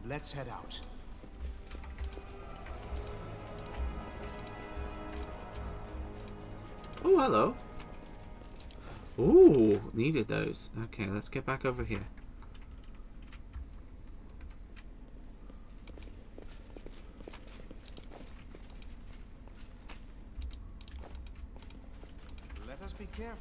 Let's head out. Oh, hello. Ooh, needed those. Okay, let's get back over here. Let us be careful.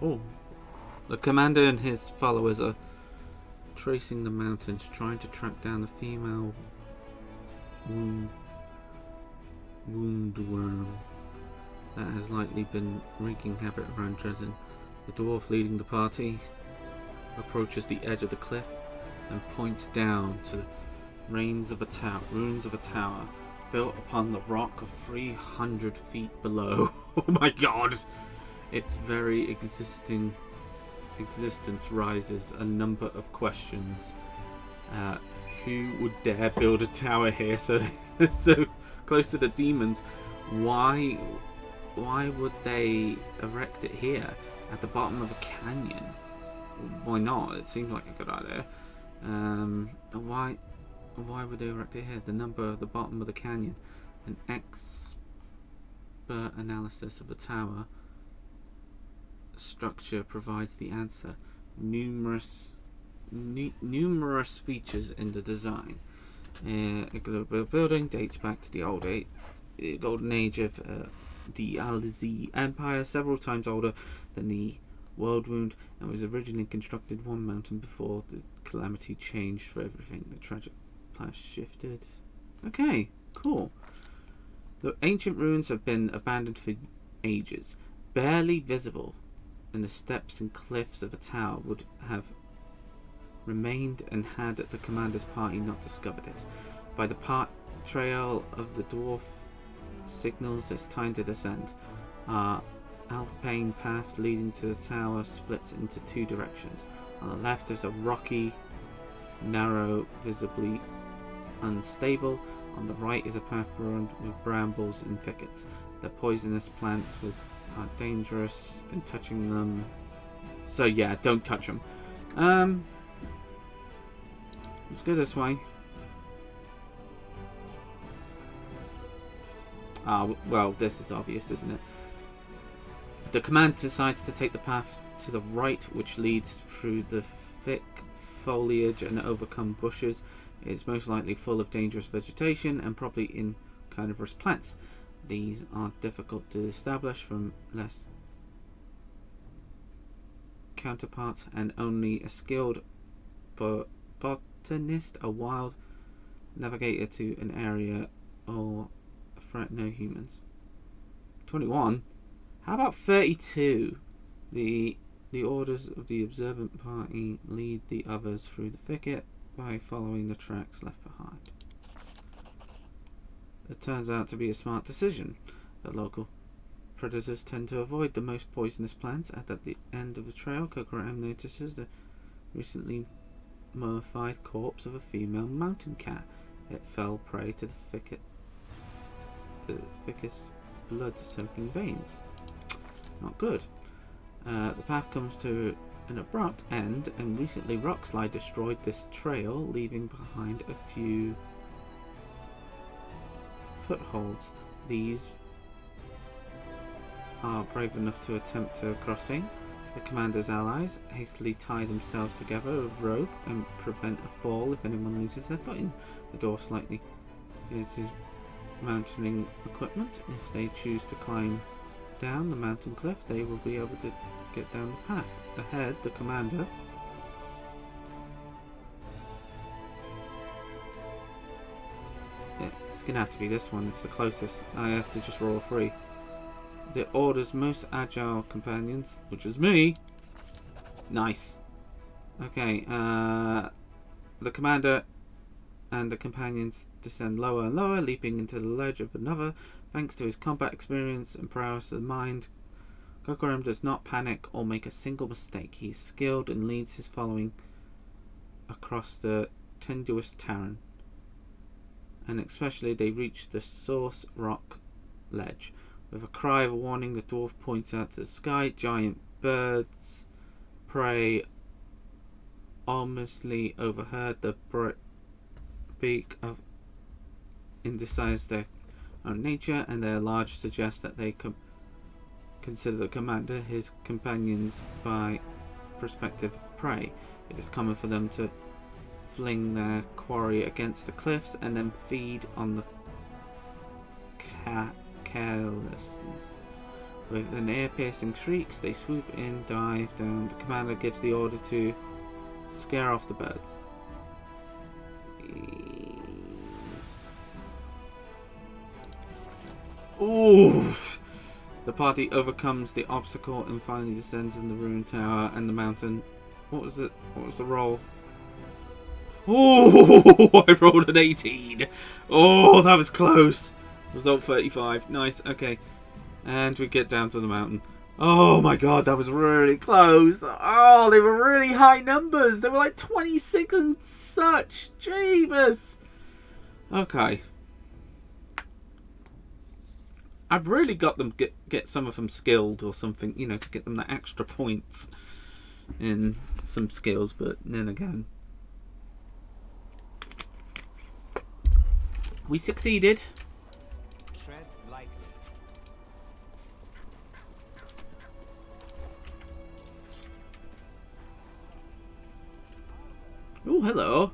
Oh, the commander and his followers are tracing the mountains, trying to track down the female woundworm that has likely been wreaking havoc around Dresden. The dwarf leading the party approaches the edge of the cliff and points down to the ruins of a tower built upon the rock of 300 feet below. Oh my god! Its very existence raises a number of questions. Who would dare build a tower here so close to the demons? Why would they erect it here at the bottom of a canyon? Why not? It seems like a good idea. Why would they erect it here? The number at the bottom of the canyon. An expert analysis of the tower structure provides the answer. Numerous features in the design. The building dates back to the golden age of the Alzi Empire, several times older than the World Wound, and was originally constructed one mountain before the calamity changed for everything. The tragic past shifted. Okay, cool. The ancient ruins have been abandoned for ages, barely visible, and the steps and cliffs of a tower would have remained and had the commander's party not discovered it. By the trail of the dwarf signals it's time to descend. Our alpine path leading to the tower splits into two directions. On the left is a rocky, narrow, visibly unstable. On the right is a path bordered with brambles and thickets. They're poisonous plants are dangerous in touching them. So yeah, don't touch them. Let's go this way. Well, this is obvious, isn't it? The command decides to take the path to the right, which leads through the thick foliage and overcome bushes. It's most likely full of dangerous vegetation and probably in carnivorous plants. These are difficult to establish from less counterparts, and only a skilled botanist, a wild navigator to an area, or threat no humans. 21. How about 32? The orders of the observant party lead the others through the thicket by following the tracks left behind. It turns out to be a smart decision. The local predators tend to avoid the most poisonous plants. At the end of the trail, Kokoram notices the recently mummified corpse of a female mountain cat. It fell prey to the thickest blood-soaking veins. Not good. The path comes to an abrupt end, and recently rockslide destroyed this trail, leaving behind a few footholds. These are brave enough to attempt a crossing. The commander's allies hastily tie themselves together with rope and prevent a fall if anyone loses their footing. The dwarf slightly is his mountaineering equipment. If they choose to climb down the mountain cliff, they will be able to get down the path. Ahead, the commander gonna have to be this one. It's the closest. I have to just roll a 3. The Order's most agile companions, which is me. Nice. Okay, the commander and the companions descend lower and lower, leaping into the ledge of another. Thanks to his combat experience and prowess of the mind, Gokuram does not panic or make a single mistake. He is skilled and leads his following across the tenuous terrain. And especially they reach the source rock ledge. With a cry of warning, the dwarf points out to the sky. Giant birds prey ominously overheard. The beak of indecise their own nature, and their large suggest that they consider the commander his companions by prospective prey. It is common for them to fling their quarry against the cliffs and then feed on the carelessness. With an ear-piercing shrieks, they swoop in, dive down. The commander gives the order to scare off the birds. Ooh! The party overcomes the obstacle and finally descends in the ruined tower and the mountain. What was it? What was the roll? Oh! I rolled an 18. Oh, that was close. Result 35. Nice. Okay. And we get down to the mountain. Oh my god, that was really close. Oh, they were really high numbers. They were like 26 and such. Jeebus. Okay. I've really got them get some of them skilled or something, you know, to get them the extra points in some skills, but then again, we succeeded. Tread lightly. Oh, hello.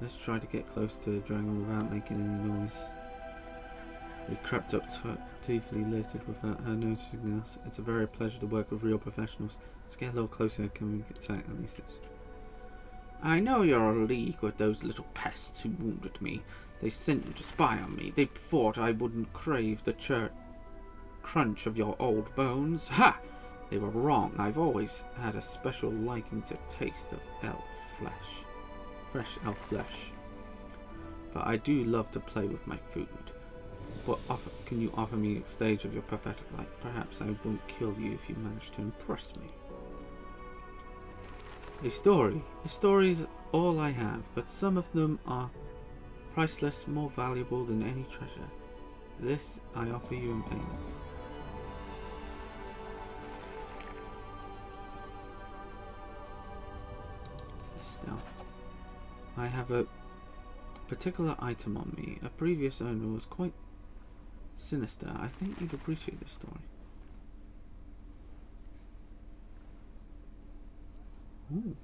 Let's try to get close to the dragon without making any noise. We crept up teethily lizard without her noticing us. It's a very pleasure to work with real professionals. Let's get a little closer. Can we attack at least? I know you're a league with those little pests who wounded me. They sent you to spy on me. They thought I wouldn't crave the crunch of your old bones. Ha! They were wrong. I've always had a special liking to taste of elf flesh. Fresh elf flesh. But I do love to play with my food. What can you offer me a stage of your pathetic life? Perhaps I won't kill you if you manage to impress me. A story. A story is all I have, but some of them are priceless, more valuable than any treasure. This I offer you in payment. Stealth. I have a particular item on me. A previous owner was quite sinister. I think you'd appreciate this story. Ooh.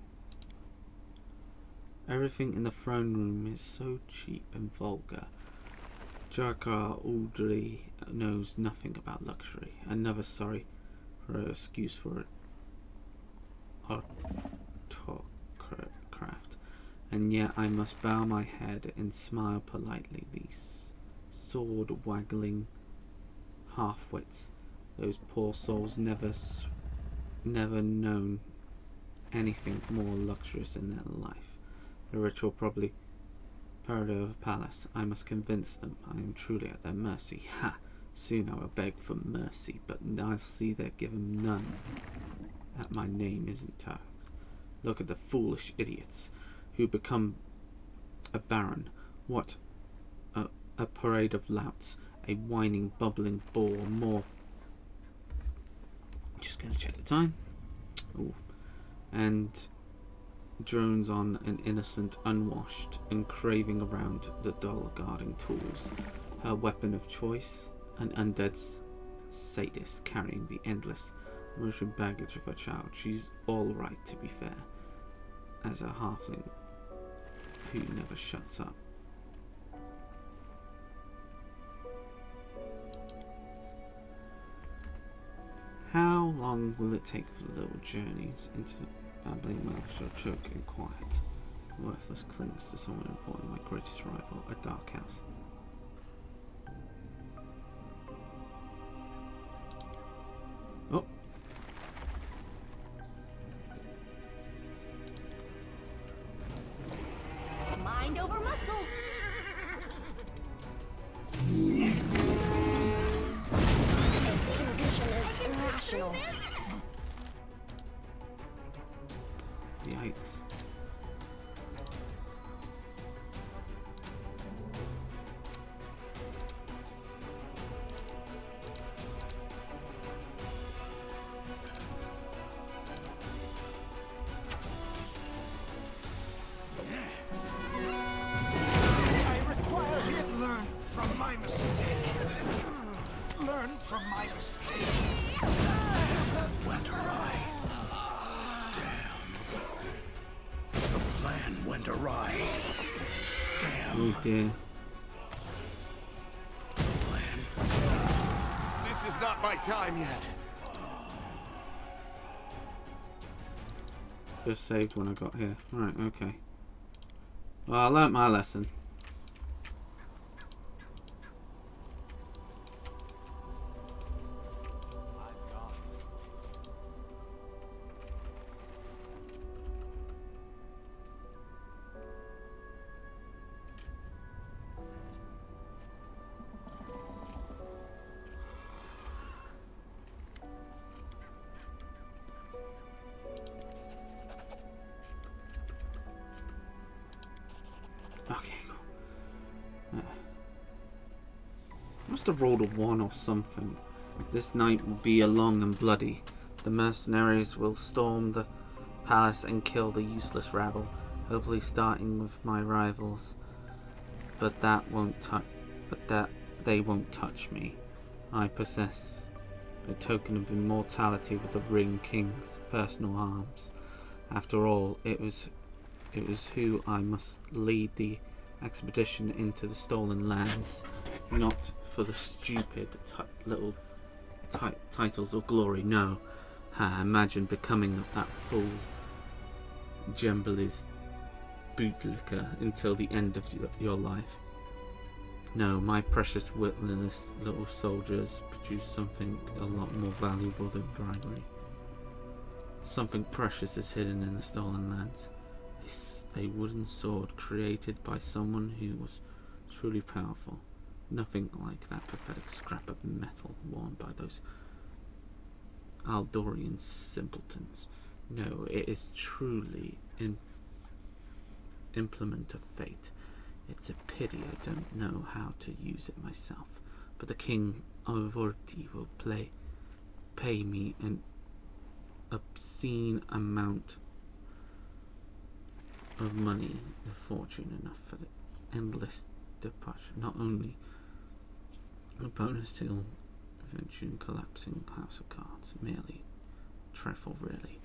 Everything in the throne room is so cheap and vulgar. Jakar Audrey knows nothing about luxury. Another sorry for an excuse for it. Autocraft. And yet I must bow my head and smile politely. These sword-waggling half-wits. Those poor souls never known anything more luxurious in their life. The rich will probably parade over a palace. I must convince them I am truly at their mercy. Ha! Soon I will beg for mercy, but I'll see they're given none. That my name isn't taxed. Look at the foolish idiots who become a baron. What a parade of louts. A whining, bubbling bore. More. Just going to check the time. Ooh. And drones on an innocent, unwashed, and craving around the dull guarding tools. Her weapon of choice, an undead sadist carrying the endless emotion baggage of her child. She's all right, to be fair, as a halfling who never shuts up. How long long will it take for the little journeys into babbling mouths shall choke in quiet? Worthless clings to someone important, my greatest rival, a dark house. Oh. Mind over muscle. This condition is irrational. Yikes. I require him learn from my mistake. Learn from my mistake. Went awry. Damn. The plan went awry. Damn. Oh dear. Plan. This is not my time yet. Just saved when I got here. Right, okay. Well, I learnt my lesson. Okay, cool. Must have rolled a 1 or something. This night will be long and bloody. The mercenaries will storm the palace and kill the useless rabble, hopefully starting with my rivals. But they won't touch me. I possess a token of immortality with the Ring King's personal arms. After all, it was who I must lead the expedition into the stolen lands, not for the stupid little titles or glory. No, imagine becoming that fool Gemberly's bootlicker until the end of your life. No, my precious witless little soldiers produce something a lot more valuable than bribery. Something precious is hidden in the stolen lands. A wooden sword created by someone who was truly powerful. Nothing like that pathetic scrap of metal worn by those Aldorian simpletons. No, it is truly an implement of fate. It's a pity I don't know how to use it myself, but the King of Orti will pay me an obscene amount of money, a fortune enough for the endless depression. Not only a bonus to eventually collapsing house of cards, merely trifle really.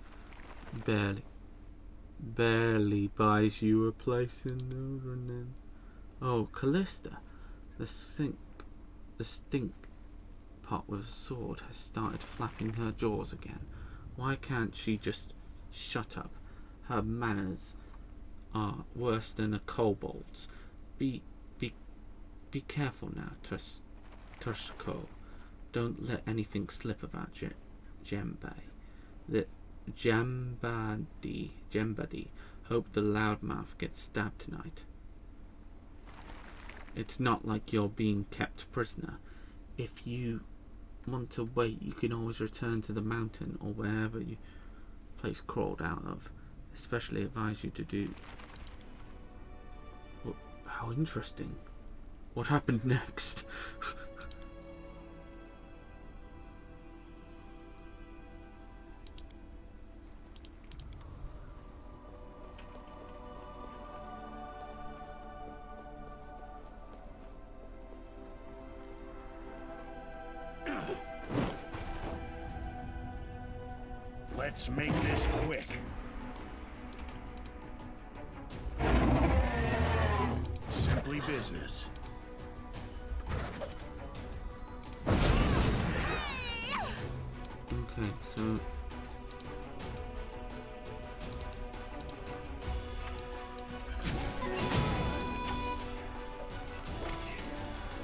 Barely buys you a place in the and then. Oh, Callista, the stink pot with a sword has started flapping her jaws again. Why can't she just shut up? Her manners are worse than a kobold's. Be careful now, Tushko. Don't let anything slip about Jembai. The Jembadi. Hope the loudmouth gets stabbed tonight. It's not like you're being kept prisoner. If you want to wait, you can always return to the mountain or wherever you place crawled out of. Especially advise you to do. Well, how interesting. What happened next? Let's make this quick. Simply business. Okay. Okay, so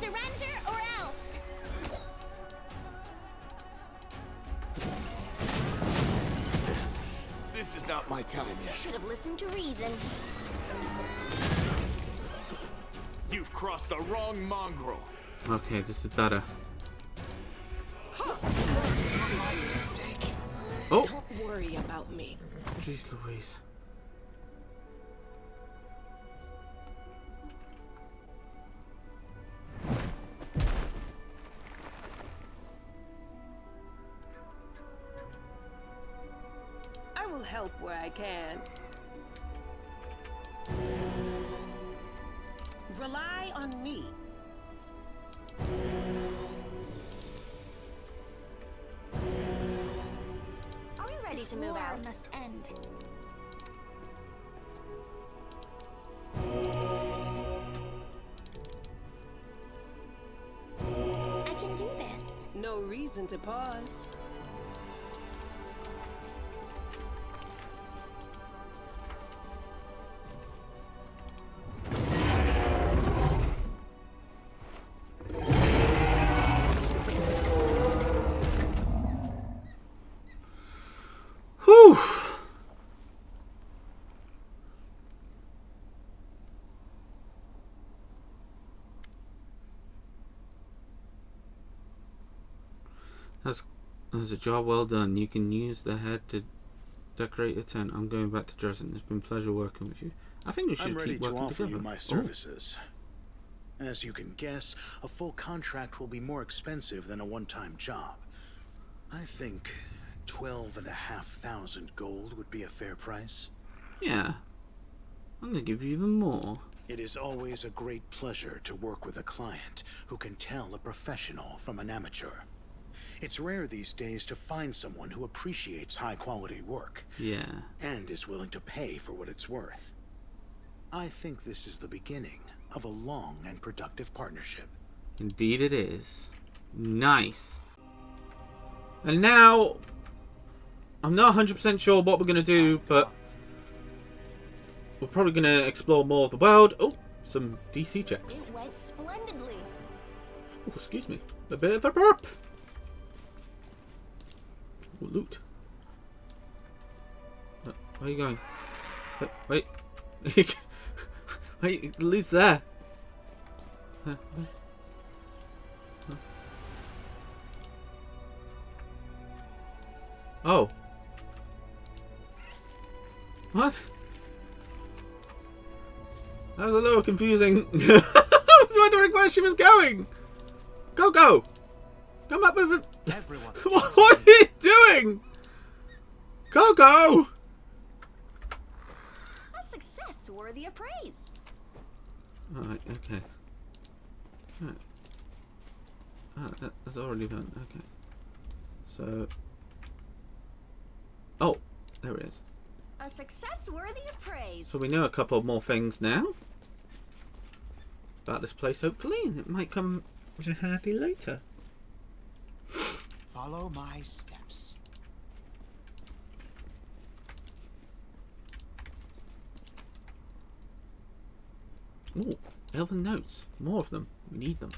Surrender or else. This is not my time yet. Should have listened to reason. You've crossed the wrong mongrel. okay, this is better. My mistake. Oh, Don't worry about me. jeez Louise. I will help where I can. Rely on me. Are we ready to move out? Must end. I can do this. No reason to pause. Whew. That's a job well done. You can use the head to decorate your tent. I'm going back to Dresden. It's been a pleasure working with you. I think we should I'm ready keep to working offer together. you my Oh, services. As you can guess, a full contract will be more expensive than a one-time job. I think 12,500 gold would be a fair price. yeah. I'm gonna give you even more. It is always a great pleasure to work with a client who can tell a professional from an amateur. It's rare these days to find someone who appreciates high-quality work Yeah. and is willing to pay for what it's worth. I think this is the beginning of a long and productive partnership. Indeed it is. Nice. And now, I'm not 100% sure what we're going to do, but we're probably going to explore more of the world. Oh, some DC checks. It went splendidly. Oh, excuse me. A bit of a burp. Oh, loot. Where are you going? Wait. Wait, the loot's there. Oh. What? That was a little confusing. I was wondering where she was going. Go. Come up with it. Everyone. What are you doing? Go. A success worthy of praise. Alright, okay. Right. Ah, that's already done. Okay. So. Oh, there it is. A success worthy of praise. So we know a couple more things now about this place, hopefully, and it might come in handy later. Follow my steps. Ooh, elven notes. More of them. We need them.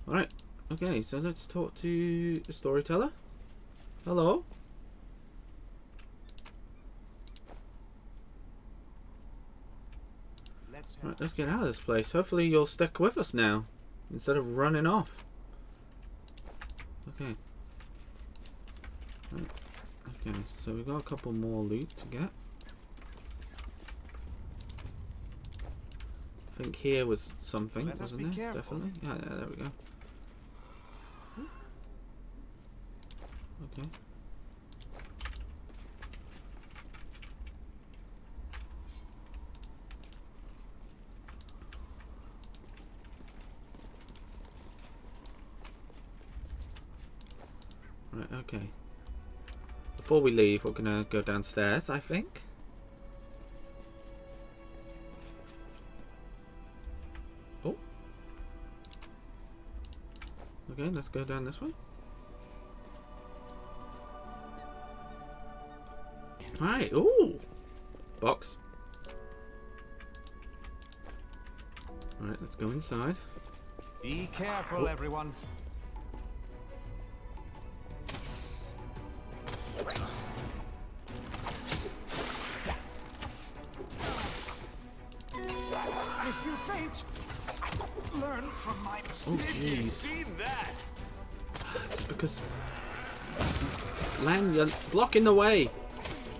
Alright, okay, so let's talk to the storyteller. Hello? Let's Right, let's get out of this place. Hopefully you'll stick with us now, instead of running off. Okay. Right. Okay, so we've got a couple more loot to get. I think here was something, Let us wasn't be there? careful. Definitely. Yeah, there we go. Okay. Right, okay. Before we leave, we're gonna go downstairs, I think. Oh. Okay, let's go down this way. Alright, ooh! Box. Alright, let's go inside. Be careful, everyone. I feel faint. Learn from my Oh, mistakes. jeez. See that? It's because... Len, you're blocking the way!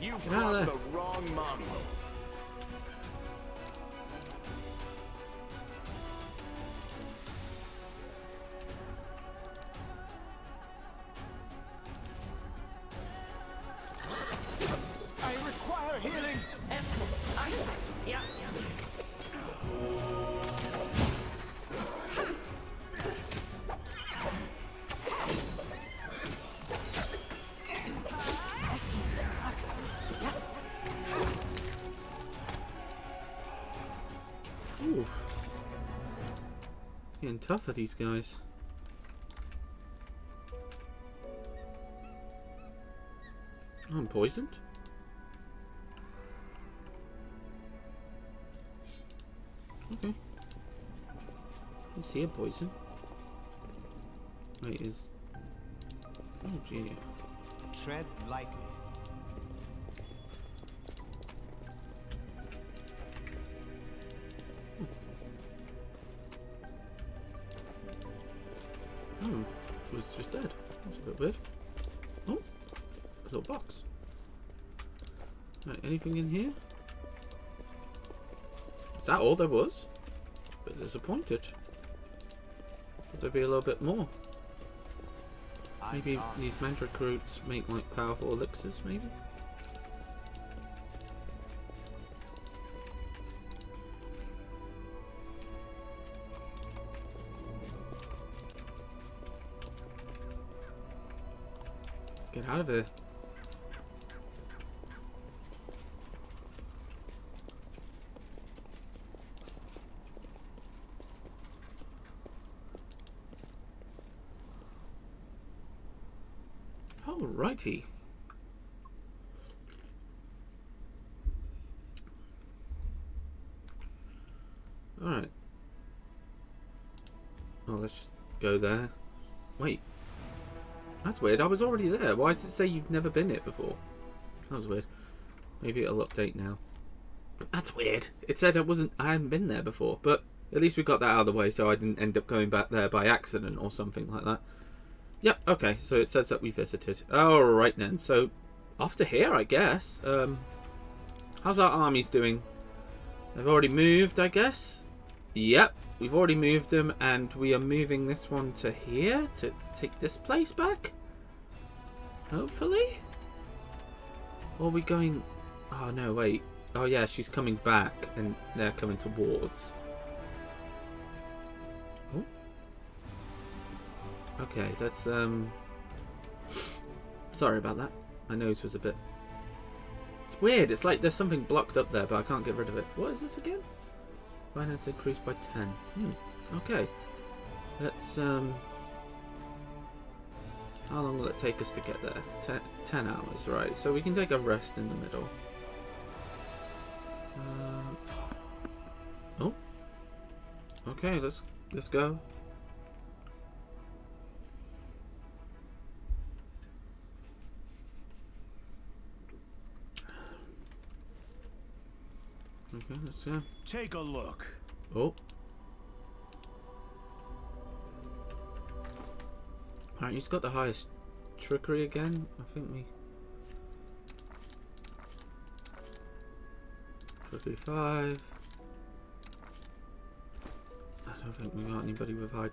You've Get out of crossed there. the wrong mongrel. I require healing. Ooh. Getting tougher, these guys. Oh, I'm poisoned? Okay. I see a poison. Wait, is... Oh, gee. Tread lightly. Oh, it was just dead. That's a bit weird. Oh, a little box. Right, anything in here? Is that all there was? A bit disappointed. Would there be a little bit more? Maybe these mandrake roots make like powerful elixirs, maybe? Let's get out of here. Alrighty. Alright. Well, let's just go there. Wait. That's weird. I was already there. Why does it say you've never been here before? That was weird. Maybe it'll update now. That's weird. It said I hadn't been there before, but at least we got that out of the way so I didn't end up going back there by accident or something like that. Yep, okay, so it says that we visited. Alright then, so off to here, I guess. How's our armies doing? They've already moved, I guess? Yep, we've already moved them, and we are moving this one to here to take this place back? Hopefully? Or are we going... Oh, no, wait. Oh, yeah, she's coming back, and they're coming towards. Oh. Okay, let's, Sorry about that. My nose was a bit... It's weird. It's like there's something blocked up there, but I can't get rid of it. What is this again? Finance increased by 10. Okay. Let's, How long will it take us to get there? 10 hours, right. So we can take a rest in the middle. Oh. Okay, let's go. Okay, let's go. Take a look. Oh. Alright, he's got the highest trickery again. I think we... Trickery 5. I don't think we got anybody with high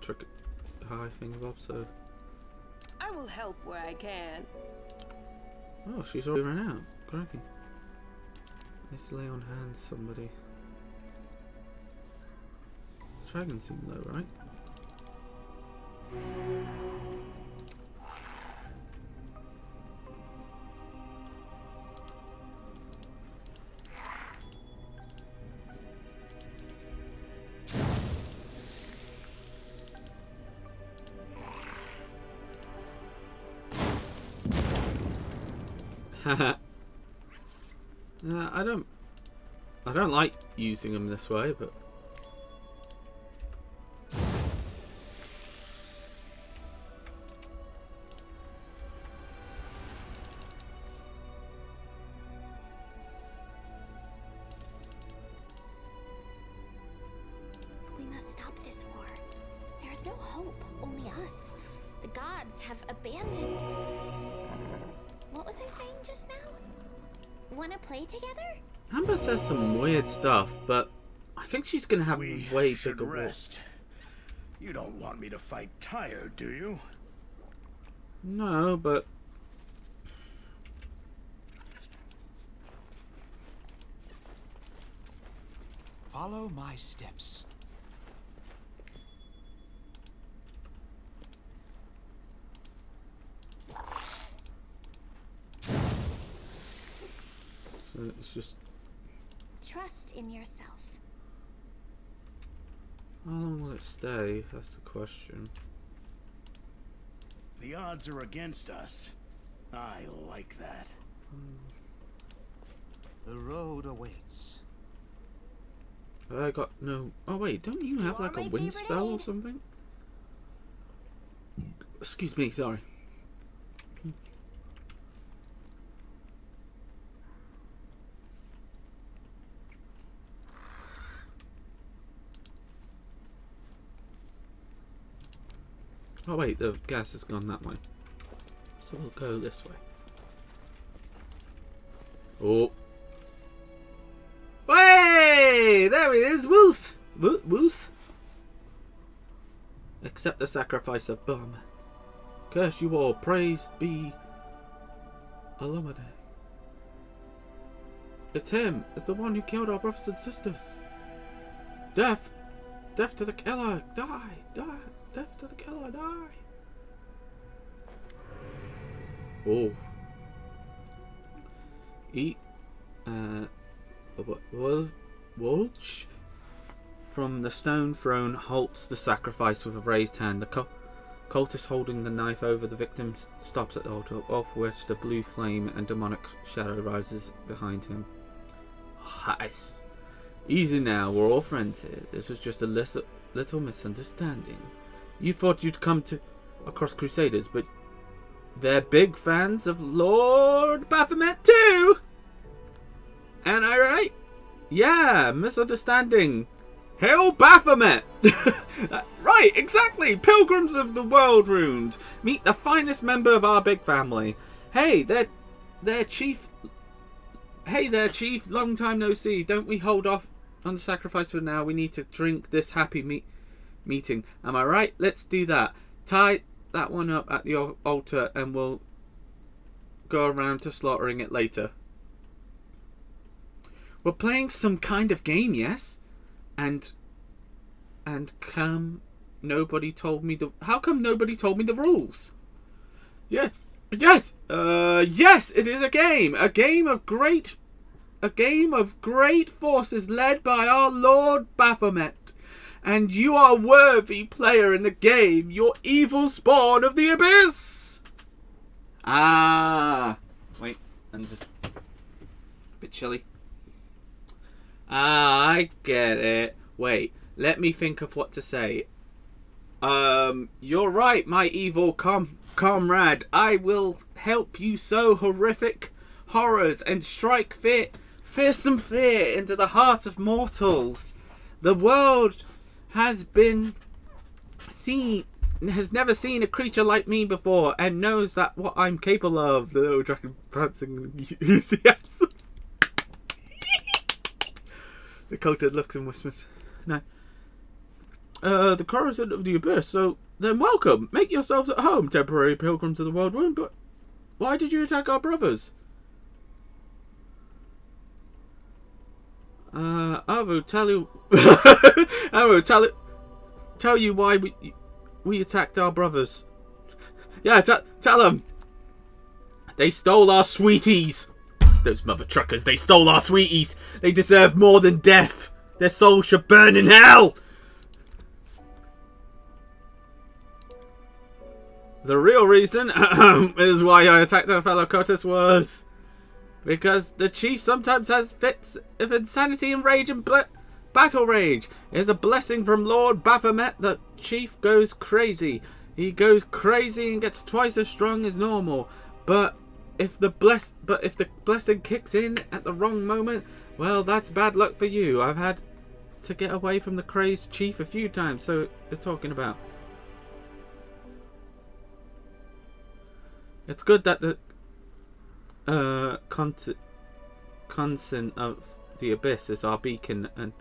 thingamabob, so... I will help where I can. Oh, she's already run out. Cracking. Let's lay on hands somebody. Dragon seem low, right? Haha. I don't like using them this way, but We must stop this war. There is no hope, only us. The gods have abandoned. What was I saying just now? Wanna play together? Amber says some weird stuff, but I think she's gonna have We way should bigger war. rest. You don't want me to fight tired, do you? No, but Follow my steps. so it's just Trust in yourself. how long will it stay? That's the question. The odds are against us. I like that. The road awaits. I got no. Oh wait, don't you have You are like a my wind favorite spell or aid. something? Excuse me, sorry. Oh wait, the gas has gone that way. So we'll go this way. Oh. Hey! There he is, Wolf! Wolf? Accept the sacrifice of Burma. Curse you all, praised be Alumine. It's him. It's the one who killed our brothers and sisters. Death! Death to the killer! Die! Die! Death to the killer! Die! Oh. Eat. Wolch? From the stone throne halts the sacrifice with a raised hand. The cultist holding the knife over the victim stops at the altar, off which the blue flame and demonic shadow rises behind him. Nice. Easy now, we're all friends here. This was just a little misunderstanding. You thought you'd come across Crusaders, but they're big fans of Lord Baphomet too! Am I right? Yeah, misunderstanding. Hail Baphomet! Right, exactly! Pilgrims of the World Ruined. Meet the finest member of our big family. Hey, their chief. Hey there, chief. Long time no see. Don't we hold off on the sacrifice for now? We need to drink this happy meeting. Am I right? Let's do that. Tie that one up at the altar and we'll go around to slaughtering it later. We're playing some kind of game, yes? And nobody told me how come nobody told me the rules? Yes, yes, it is a game of great forces led by our Lord Baphomet, and you are worthy player in the game. You're evil spawn of the abyss. Wait, I'm just a bit chilly. I get it. Wait, let me think of what to say. You're right, my evil comrade. I will help you sow horrific horrors and strike fearsome fear into the hearts of mortals. The world has never seen a creature like me before and knows that what I'm capable of. The little dragon prancing enthusiasm. The cultist looks and whispers, "No. The Coruscant of the Abyss, so then welcome. Make yourselves at home, temporary pilgrims of the world wound, but why did you attack our brothers?" I will tell you I will tell you why we attacked our brothers. Yeah, tell them. They stole our sweeties. Those mother truckers, they stole our sweeties. They deserve more than death. Their souls should burn in hell. The real reason is why I attacked our fellow cultists was because the chief sometimes has fits of insanity and rage and battle rage. It is a blessing from Lord Baphomet that chief goes crazy. He goes crazy and gets twice as strong as normal. But if the blessing kicks in at the wrong moment, well, that's bad luck for you. I've had to get away from the crazed chief a few times, so you're talking about. It's good that the consent of the abyss is our beacon, and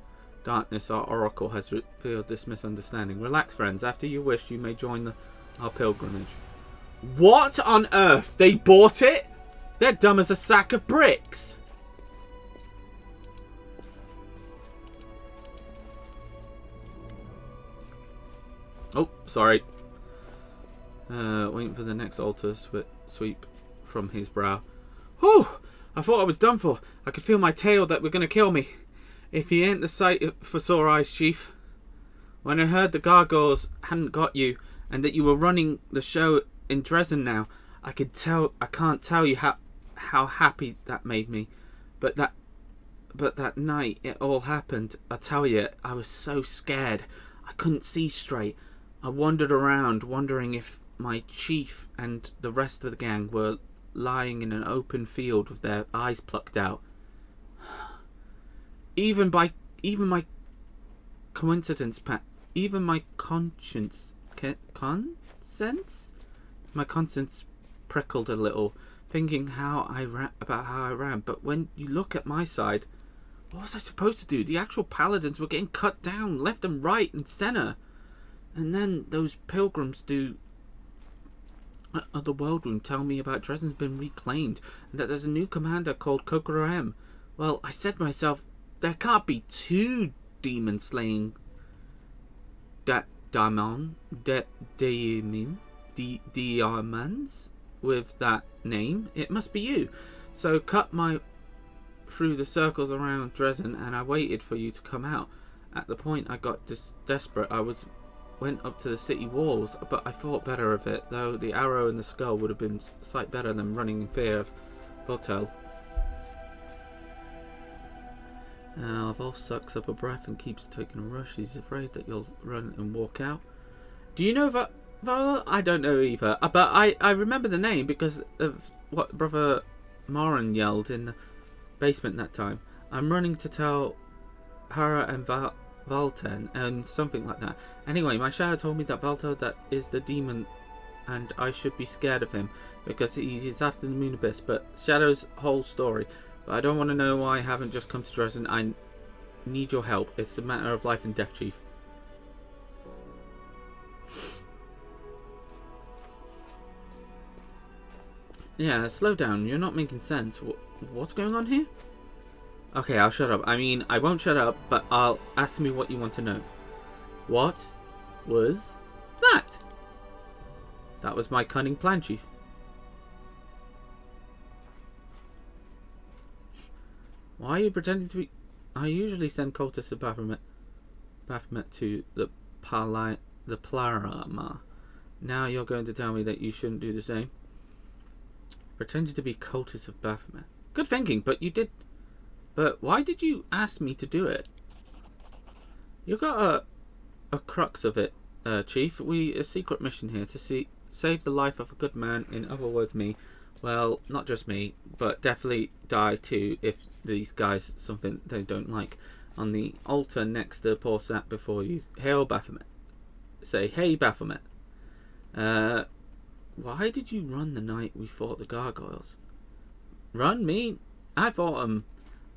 darkness our oracle has revealed this misunderstanding. Relax, friends. After you wish, you may join our pilgrimage. What on earth? They bought it? They're dumb as a sack of bricks. Oh, sorry. Waiting for the next altar sweep from his brow. Whew! I thought I was done for. I could feel my tail that were going to kill me. If he ain't the sight for sore eyes, Chief. When I heard the gargoyles hadn't got you, and that you were running the show in Dresden now, I can't tell you how happy that made me. But that night it all happened, I tell you, I was so scared. I couldn't see straight. I wandered around, wondering if my chief and the rest of the gang were lying in an open field with their eyes plucked out. Even my coincidence, even my conscience, my conscience prickled a little, thinking about how I ran. But when you look at my side, what was I supposed to do? The actual paladins were getting cut down left and right and centre. And then those pilgrims of the World Room tell me about Dresden's been reclaimed, and that there's a new commander called Kokoro M. Well, I said to myself, there can't be two demon-slaying diamonds with that name. It must be you. So cut through the circles around Dresden, and I waited for you to come out. At the point I got desperate, went up to the city walls, but I thought better of it, though the arrow in the skull would have been a sight better than running in fear of Botel. Vol sucks up a breath and keeps taking a rush. He's afraid that you'll run and walk out. Do you know Vol? I don't know either, but I remember the name because of what Brother Moran yelled in the basement that time. I'm running to tell Hara and Valten and something like that. Anyway, my shadow told me that Valter that is the demon, and I should be scared of him because he's after the moon abyss. But Shadow's whole story. But I don't want to know why I haven't just come to Dresden. I need your help. It's a matter of life and death, Chief. Yeah, slow down. You're not making sense. What's going on here? Okay, I'll shut up. I mean, I won't shut up, but I'll ask me what you want to know. What was that? That was my cunning plan, Chief. Why are you pretending to be... I usually send cultists of Baphomet to the Plarama. Now you're going to tell me that you shouldn't do the same? Pretending to be cultists of Baphomet. Good thinking, but you did... But why did you ask me to do it? You got a crux of it, Chief. A secret mission here to save the life of a good man. In other words, me. Well, not just me, but definitely die too if these guys something they don't like. On the altar next to poor sat before you. Hail Baphomet. Say, hey Baphomet. Why did you run the night we fought the gargoyles? Run me? I fought them.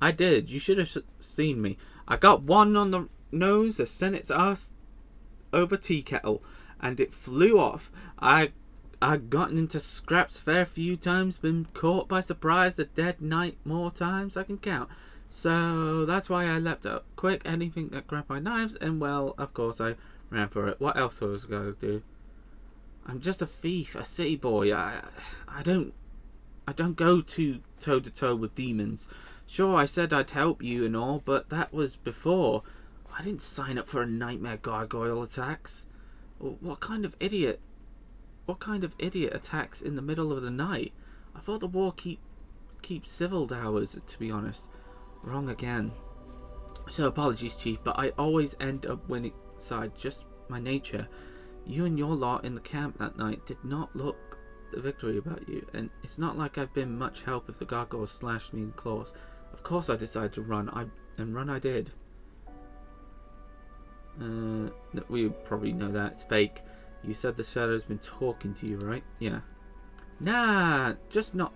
I did. You should have seen me. I got one on the nose that sent its ass over tea kettle, and it flew off. I gotten into scraps fair few times, been caught by surprise the dead night more times I can count. So that's why I leapt up quick, anything that grabbed my knives, and well, of course I ran for it. What else was I going to do? I'm just a thief, a city boy. I don't go toe to toe with demons. Sure, I said I'd help you and all, but that was before. I didn't sign up for a nightmare gargoyle attacks. What kind of idiot attacks in the middle of the night? I thought the war keep civil hours, to be honest. Wrong again. So apologies, Chief, but I always end up winning side, just my nature. You and your lot in the camp that night did not look the victory about you, and it's not like I've been much help if the gargoyles slashed me in claws. Of course I decided to run, and run I did. We probably know that, it's fake. You said the shadow's been talking to you, right? Yeah. Nah, just not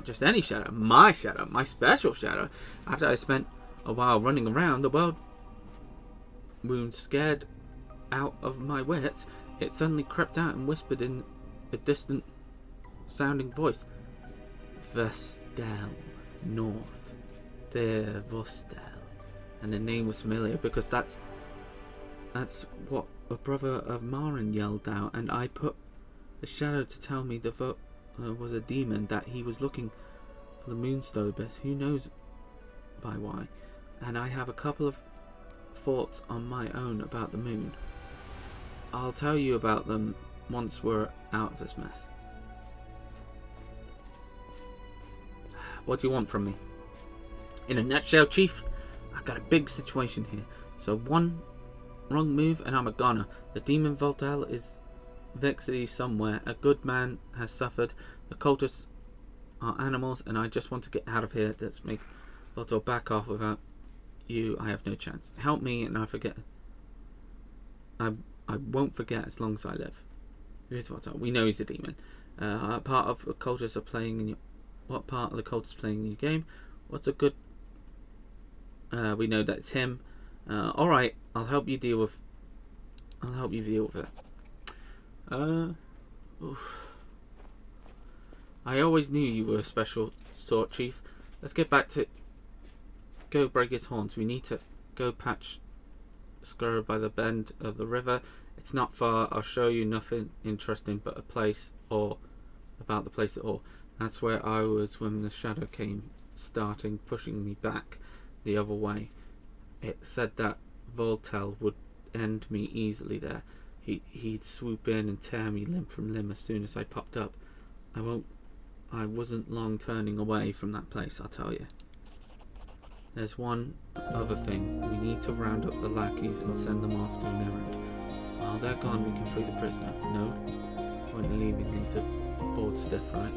just any shadow, my special shadow. After I spent a while running around the world wound, scared out of my wits, it suddenly crept out and whispered in a distant sounding voice. Vestel, north, there Vostel. And the name was familiar because that's what a brother of Marin yelled out, and I put the shadow to tell me the vote was a demon, that he was looking for the moonstone, but who knows by why. And I have a couple of thoughts on my own about the moon. I'll tell you about them once we're out of this mess. What do you want from me? In a nutshell, Chief, I've got a big situation here. So one wrong move and I'm a goner. The demon Voltaire is vexity somewhere. A good man has suffered. The cultists are animals, and I just want to get out of here. That makes Voltaire back off. Without you, I have no chance. Help me, and I forget. I won't forget as long as I live. Here's Voltaire. We know he's a demon. Part of the cultists are playing in your. What part of the cultists playing in your game? What's a good? We know that it's him. All right, I'll help you deal with. I'll help you deal with it. I always knew you were a special sort, Chief. Let's get back to. Go break his horns. We need to go patch Scurry by the bend of the river. It's not far. I'll show you nothing interesting but a place, or about the place at all. That's where I was when the shadow came, starting pushing me back the other way. It said that Voltaire would end me easily there. He'd swoop in and tear me limb from limb as soon as I popped up. I wasn't long turning away from that place, I'll tell you. There's one other thing. We need to round up the lackeys and send them off to an errand. While they're gone, we can free the prisoner. No? Won't leaving him to board stiff, right?